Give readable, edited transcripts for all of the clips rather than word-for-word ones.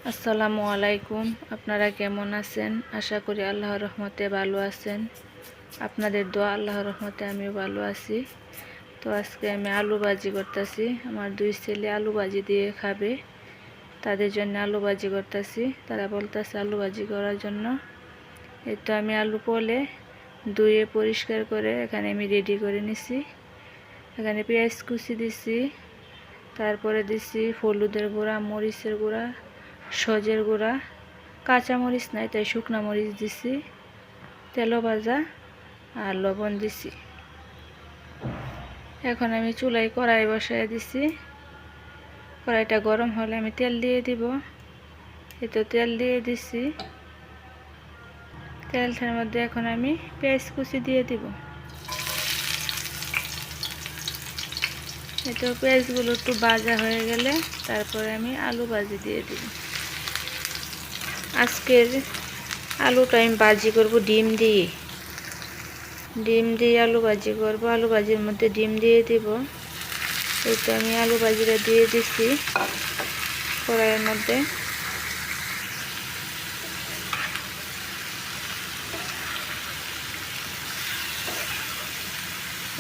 আসসালামু আলাইকুম। আপনারা কেমন আছেন? আশা করি আল্লাহর রহমতে ভালো আছেন। আপনাদের দোয়া আল্লাহর রহমতে আমিও ভালো আছি। তো আজকে আমি আলু ভাজি করতেছি। আমার দুই ছেলে আলু ভাজি দিয়ে খাবে, তাদের জন্য আলু ভাজি করতেছি। তারা বলতেছে আলু ভাজি করার জন্য। এই তো আমি আলু পোলে ধুয়ে পরিষ্কার করে এখানে আমি রেডি করে নিছি। এখানে পেঁয়াজ কুচি দিছি, তারপরে দিছি হলুদের গুঁড়া, মরিচের গুঁড়া, সজের গুঁড়া, কাঁচা মরিচ নাই তাই শুকনা মরিচ দিছি, তেলো ভাজা আর লবণ দিছি। এখন আমি চুলায় কড়াই বসায় দিছি। কড়াইটা গরম হলে আমি তেল দিয়ে দিব। এই তো তেল দিয়ে দিছি। তেলটার মধ্যে এখন আমি পেঁয়াজ কুচি দিয়ে দিব। এই তো পেঁয়াজগুলো একটু ভাজা হয়ে গেলে তারপরে আমি আলু ভাজি দিয়ে দিব। আজকের আলুটা আমি ভাজি করব ডিম দিয়ে আলু ভাজি করব। আলু ভাজির মধ্যে ডিম দিয়ে দিব। এই তো আমি আলু ভাজিটা দিয়ে দিছি কড়াইয়ের মধ্যে।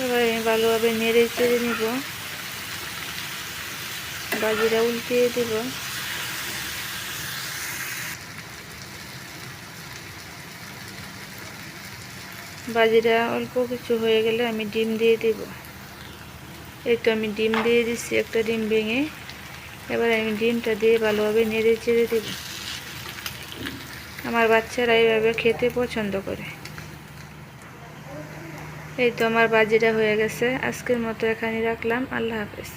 এবার আমি ভালোভাবে নেড়ে চেড়ে নিব, ভাজিটা উল্টিয়ে দিব। ভাজিটা অল্প কিছু হয়ে গেলে আমি ডিম দিয়ে দিব। এই তো আমি ডিম দিয়ে দিচ্ছি, একটা ডিম ভেঙে। এবার আমি ডিমটা দিয়ে ভালোভাবে নেড়ে চেড়ে দেব। আমার বাচ্চারা এইভাবে খেতে পছন্দ করে। এই তো আমার ভাজিটা হয়ে গেছে। আজকের মতো এখানে রাখলাম। আল্লাহ হাফেজ।